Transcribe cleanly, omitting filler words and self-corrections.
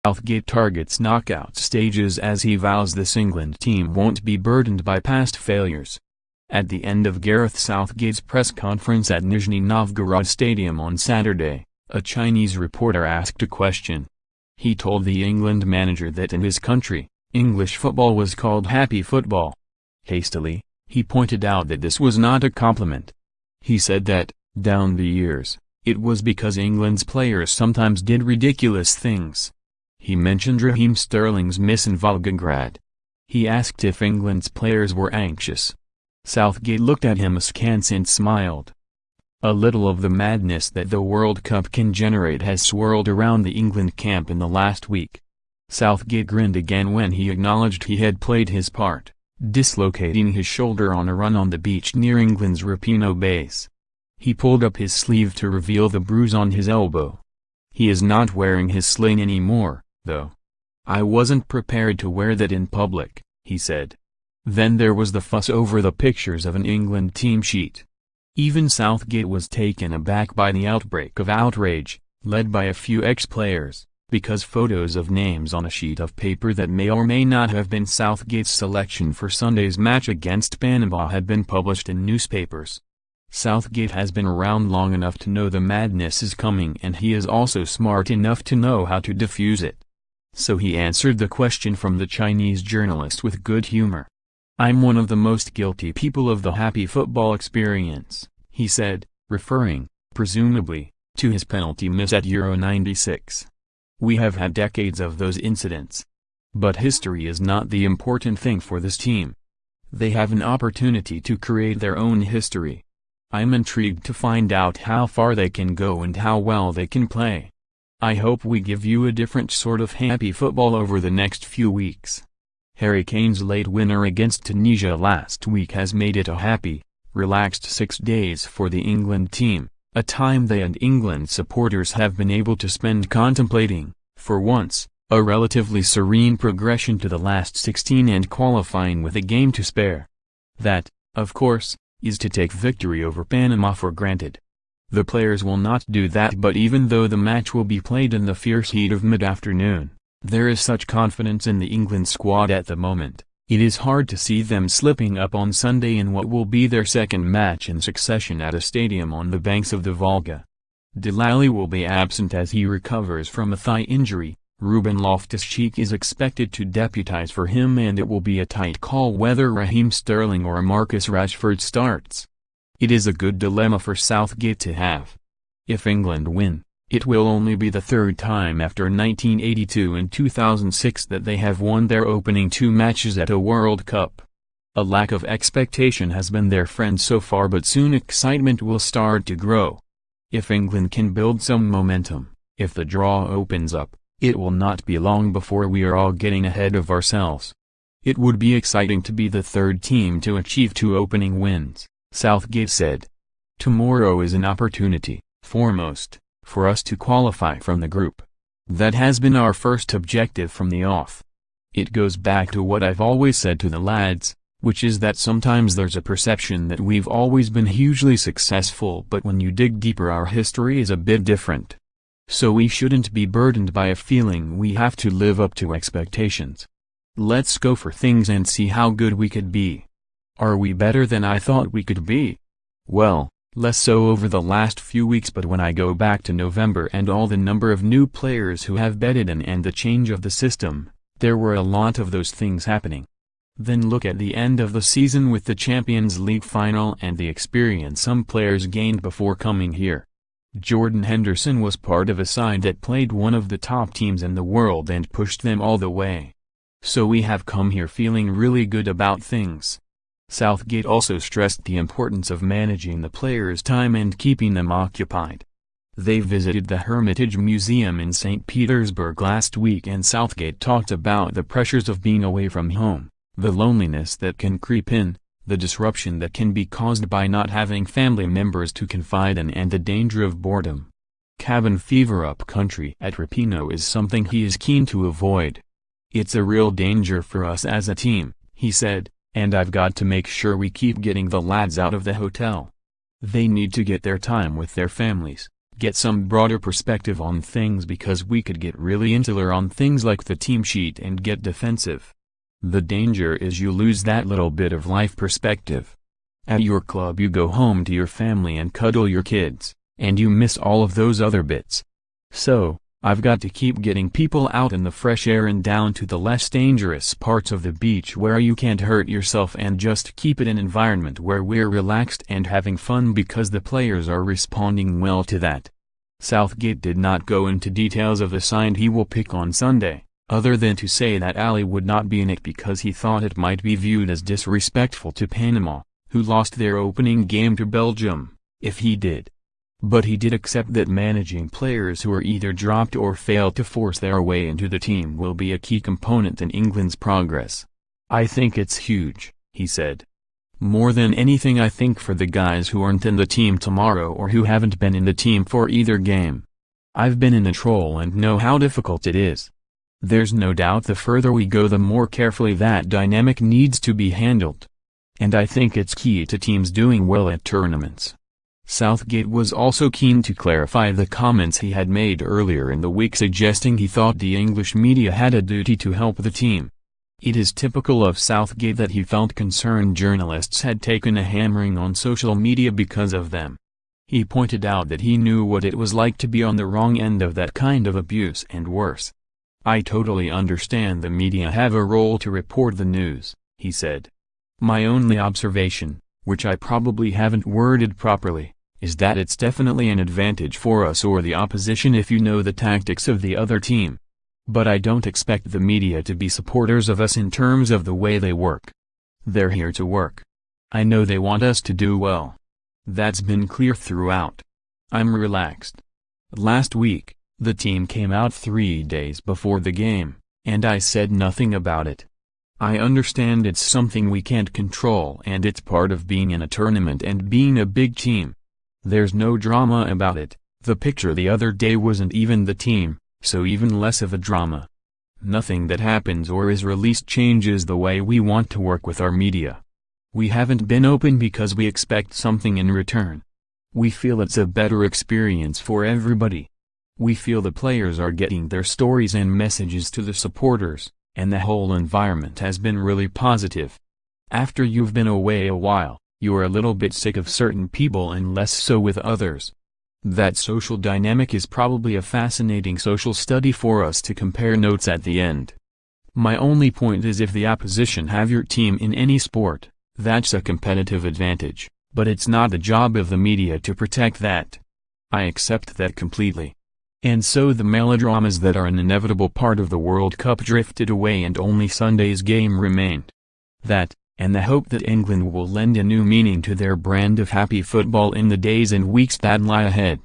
Southgate targets knockout stages as he vows this England team won't be burdened by past failures. At the end of Gareth Southgate's press conference at Nizhny Novgorod Stadium on Saturday, a Chinese reporter asked a question. He told the England manager that in his country, English football was called happy football. Hastily, he pointed out that this was not a compliment. He said that, down the years, it was because England's players sometimes did ridiculous things. He mentioned Raheem Sterling's miss in Volgograd. He asked if England's players were anxious. Southgate looked at him askance and smiled. A little of the madness that the World Cup can generate has swirled around the England camp in the last week. Southgate grinned again when he acknowledged he had played his part, dislocating his shoulder on a run on the beach near England's Rapinoe base. He pulled up his sleeve to reveal the bruise on his elbow. He is not wearing his sling anymore, though. "I wasn't prepared to wear that in public," he said. Then there was the fuss over the pictures of an England team sheet. Even Southgate was taken aback by the outbreak of outrage, led by a few ex-players, because photos of names on a sheet of paper that may or may not have been Southgate's selection for Sunday's match against Panama had been published in newspapers. Southgate has been around long enough to know the madness is coming, and he is also smart enough to know how to diffuse it. So he answered the question from the Chinese journalist with good humor. "I'm one of the most guilty people of the happy football experience," he said, referring, presumably, to his penalty miss at Euro '96. "We have had decades of those incidents. But history is not the important thing for this team. They have an opportunity to create their own history. I'm intrigued to find out how far they can go and how well they can play. I hope we give you a different sort of happy football over the next few weeks." Harry Kane's late winner against Tunisia last week has made it a happy, relaxed 6 days for the England team, a time they and England supporters have been able to spend contemplating, for once, a relatively serene progression to the last 16 and qualifying with a game to spare. That, of course, is to take victory over Panama for granted. The players will not do that, but even though the match will be played in the fierce heat of mid-afternoon, there is such confidence in the England squad at the moment, it is hard to see them slipping up on Sunday in what will be their second match in succession at a stadium on the banks of the Volga. Delali will be absent as he recovers from a thigh injury. Ruben Loftus-Cheek is expected to deputize for him, and it will be a tight call whether Raheem Sterling or Marcus Rashford starts. It is a good dilemma for Southgate to have. If England win, it will only be the third time after 1982 and 2006 that they have won their opening 2 matches at a World Cup. A lack of expectation has been their friend so far, but soon excitement will start to grow. If England can build some momentum, if the draw opens up, it will not be long before we are all getting ahead of ourselves. It would be exciting to be the third team to achieve 2 opening wins, Southgate said. Tomorrow is an opportunity, foremost, for us to qualify from the group. That has been our first objective from the off. It goes back to what I've always said to the lads, which is that sometimes there's a perception that we've always been hugely successful, but when you dig deeper our history is a bit different. So we shouldn't be burdened by a feeling we have to live up to expectations. Let's go for things and see how good we could be. Are we better than I thought we could be? Well, less so over the last few weeks, but when I go back to November and all the number of new players who have bedded in and the change of the system, there were a lot of those things happening. Then look at the end of the season with the Champions League final and the experience some players gained before coming here. Jordan Henderson was part of a side that played one of the top teams in the world and pushed them all the way. So we have come here feeling really good about things. Southgate also stressed the importance of managing the players' time and keeping them occupied. They visited the Hermitage Museum in St. Petersburg last week, and Southgate talked about the pressures of being away from home, the loneliness that can creep in, the disruption that can be caused by not having family members to confide in, and the danger of boredom. Cabin fever up country at Rapinoe is something he is keen to avoid. It's a real danger for us as a team, he said, and I've got to make sure we keep getting the lads out of the hotel. They need to get their time with their families, get some broader perspective on things, because we could get really insular on things like the team sheet and get defensive. The danger is you lose that little bit of life perspective. At your club you go home to your family and cuddle your kids, and you miss all of those other bits. So, I've got to keep getting people out in the fresh air and down to the less dangerous parts of the beach where you can't hurt yourself, and just keep it an environment where we're relaxed and having fun, because the players are responding well to that. Southgate did not go into details of the side he will pick on Sunday, other than to say that Ali would not be in it because he thought it might be viewed as disrespectful to Panama, who lost their opening game to Belgium, if he did. But he did accept that managing players who are either dropped or fail to force their way into the team will be a key component in England's progress. "I think it's huge," he said. "More than anything, I think for the guys who aren't in the team tomorrow or who haven't been in the team for either game. I've been in a role and know how difficult it is. There's no doubt the further we go, the more carefully that dynamic needs to be handled. And I think it's key to teams doing well at tournaments." Southgate was also keen to clarify the comments he had made earlier in the week, suggesting he thought the English media had a duty to help the team. It is typical of Southgate that he felt concerned journalists had taken a hammering on social media because of them. He pointed out that he knew what it was like to be on the wrong end of that kind of abuse and worse. "I totally understand the media have a role to report the news," he said. "My only observation, which I probably haven't worded properly, is that it's definitely an advantage for us or the opposition if you know the tactics of the other team. But I don't expect the media to be supporters of us in terms of the way they work. They're here to work. I know they want us to do well. That's been clear throughout. I'm relaxed." Last week, the team came out 3 days before the game, and I said nothing about it. I understand it's something we can't control, and it's part of being in a tournament and being a big team. There's no drama about it. The picture the other day wasn't even the team, so even less of a drama. Nothing that happens or is released changes the way we want to work with our media. We haven't been open because we expect something in return. We feel it's a better experience for everybody. We feel the players are getting their stories and messages to the supporters, and the whole environment has been really positive. After you've been away a while, you're a little bit sick of certain people and less so with others. That social dynamic is probably a fascinating social study for us to compare notes at the end. My only point is, if the opposition have your team in any sport, that's a competitive advantage, but it's not the job of the media to protect that. I accept that completely. And so the melodramas that are an inevitable part of the World Cup drifted away and only Sunday's game remained. That, and the hope that England will lend a new meaning to their brand of happy football in the days and weeks that lie ahead.